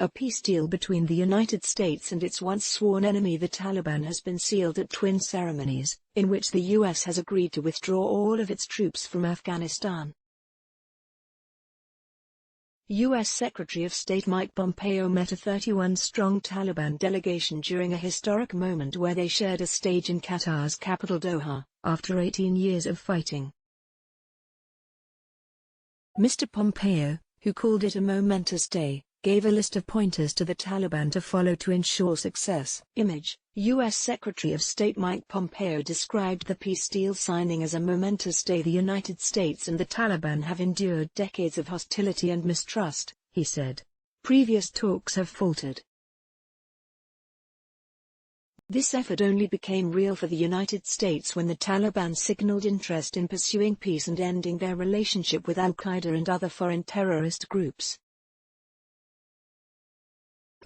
A peace deal between the United States and its once sworn enemy the Taliban has been sealed at twin ceremonies, in which the U.S. has agreed to withdraw all of its troops from Afghanistan. U.S. Secretary of State Mike Pompeo met a 31-strong Taliban delegation during a historic moment where they shared a stage in Qatar's capital Doha, after 18 years of fighting. Mr. Pompeo, who called it a momentous day, gave a list of pointers to the Taliban to follow to ensure success. Image: U.S. Secretary of State Mike Pompeo described the peace deal signing as a momentous day. The United States and the Taliban have endured decades of hostility and mistrust, he said. Previous talks have faltered. This effort only became real for the United States when the Taliban signaled interest in pursuing peace and ending their relationship with al-Qaeda and other foreign terrorist groups.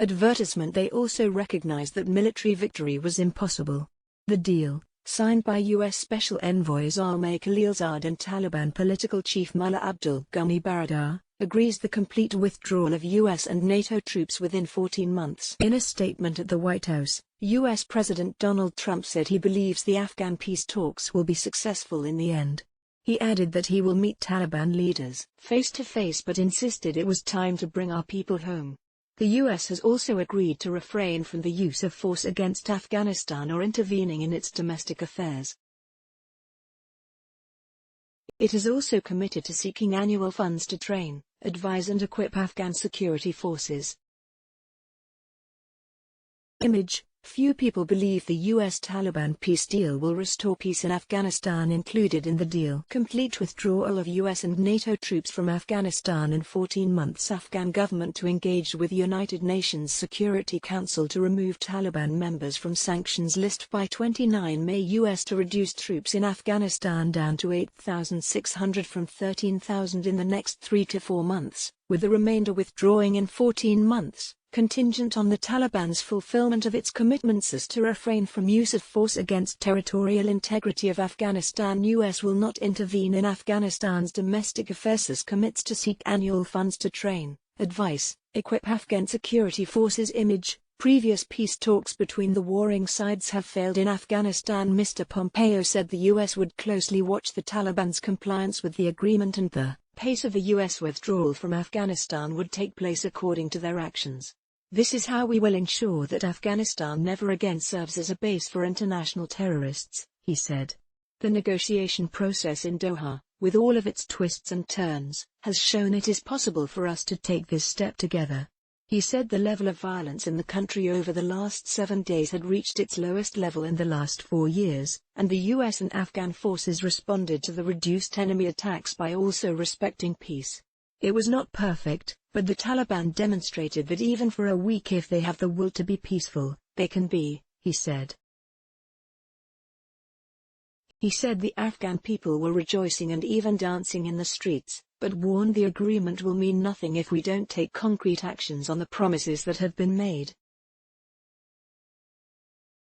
Advertisement: they also recognized that military victory was impossible. The deal, signed by U.S. Special Envoys Zalmay Khalilzad and Taliban political chief Mullah Abdul Ghani Baradar, agrees the complete withdrawal of U.S. and NATO troops within 14 months. In a statement at the White House, U.S. President Donald Trump said he believes the Afghan peace talks will be successful in the end. He added that he will meet Taliban leaders face to face but insisted it was time to bring our people home. The U.S. has also agreed to refrain from the use of force against Afghanistan or intervening in its domestic affairs. It is also committed to seeking annual funds to train, advise and equip Afghan security forces. Image: few people believe the U.S.-Taliban peace deal will restore peace in Afghanistan. Included in the deal: complete withdrawal of U.S. and NATO troops from Afghanistan in 14 months. Afghan government to engage with United Nations Security Council to remove Taliban members from sanctions list by 29 May. U.S. to reduce troops in Afghanistan down to 8,600 from 13,000 in the next 3 to 4 months, with the remainder withdrawing in 14 months. Contingent on the Taliban's fulfillment of its commitments as to refrain from use of force against territorial integrity of Afghanistan. U.S. will not intervene in Afghanistan's domestic affairs as commits to seek annual funds to train, advise, equip Afghan security forces. Image: previous peace talks between the warring sides have failed in Afghanistan. Mr. Pompeo said the U.S. would closely watch the Taliban's compliance with the agreement and the pace of a U.S. withdrawal from Afghanistan would take place according to their actions. This is how we will ensure that Afghanistan never again serves as a base for international terrorists, he said. The negotiation process in Doha, with all of its twists and turns, has shown it is possible for us to take this step together. He said the level of violence in the country over the last 7 days had reached its lowest level in the last 4 years, and the U.S. and Afghan forces responded to the reduced enemy attacks by also respecting peace. It was not perfect, but the Taliban demonstrated that even for a week, if they have the will to be peaceful, they can be, he said. He said the Afghan people were rejoicing and even dancing in the streets, but warned the agreement will mean nothing if we don't take concrete actions on the promises that have been made.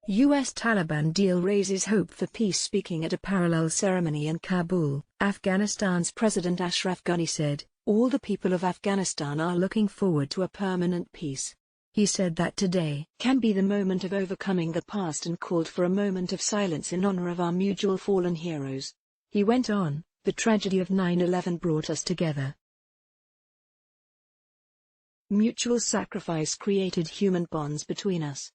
U.S.-Taliban deal raises hope for peace. Speaking at a parallel ceremony in Kabul, Afghanistan's President Ashraf Ghani said, "All the people of Afghanistan are looking forward to a permanent peace." He said that today can be the moment of overcoming the past and called for a moment of silence in honor of our mutual fallen heroes. He went on, "The tragedy of 9/11 brought us together. Mutual sacrifice created human bonds between us.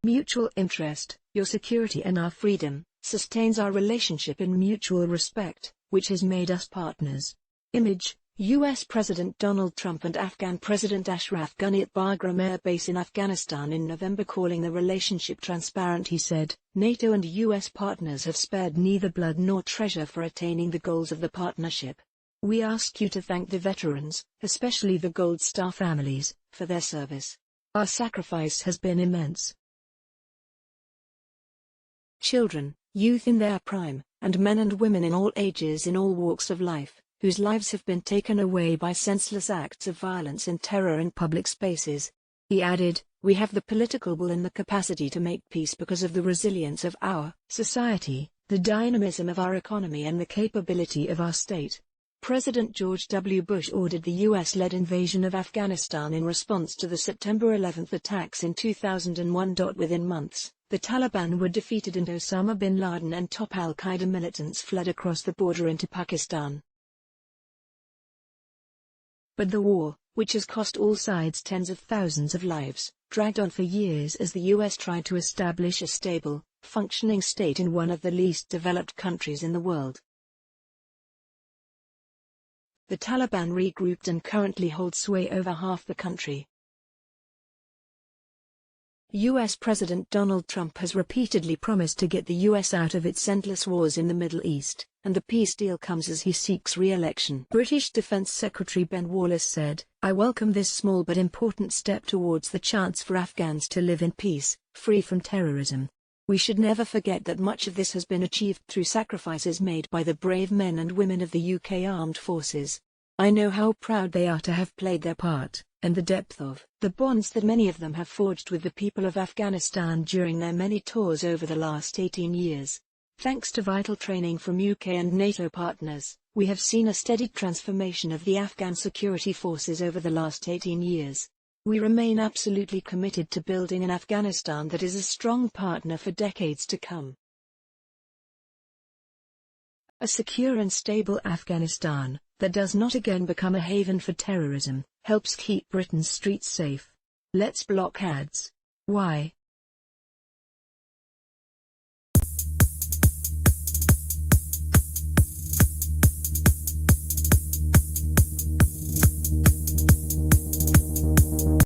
Mutual interest, your security and our freedom, sustains our relationship in mutual respect, which has made us partners." Image: U.S. President Donald Trump and Afghan President Ashraf Ghani at Bagram Air Base in Afghanistan in November, calling the relationship transparent. He said, "NATO and U.S. partners have spared neither blood nor treasure for attaining the goals of the partnership. We ask you to thank the veterans, especially the Gold Star families, for their service. Our sacrifice has been immense. Children, youth in their prime, and men and women in all ages in all walks of life, whose lives have been taken away by senseless acts of violence and terror in public spaces." He added, "We have the political will and the capacity to make peace because of the resilience of our society, the dynamism of our economy and the capability of our state." President George W. Bush ordered the U.S.-led invasion of Afghanistan in response to the September 11 attacks in 2001. Within months, the Taliban were defeated and Osama bin Laden and top al-Qaeda militants fled across the border into Pakistan. But the war, which has cost all sides tens of thousands of lives, dragged on for years as the U.S. tried to establish a stable, functioning state in one of the least developed countries in the world. The Taliban regrouped and currently hold sway over half the country. U.S. President Donald Trump has repeatedly promised to get the U.S. out of its endless wars in the Middle East, and the peace deal comes as he seeks re-election. British Defense Secretary Ben Wallace said, "I welcome this small but important step towards the chance for Afghans to live in peace, free from terrorism. We should never forget that much of this has been achieved through sacrifices made by the brave men and women of the UK Armed Forces. I know how proud they are to have played their part, and the depth of the bonds that many of them have forged with the people of Afghanistan during their many tours over the last 18 years. Thanks to vital training from UK and NATO partners, we have seen a steady transformation of the Afghan security forces over the last 18 years. We remain absolutely committed to building an Afghanistan that is a strong partner for decades to come. A secure and stable Afghanistan, that does not again become a haven for terrorism, helps keep Britain's streets safe. Let's block ads. Why?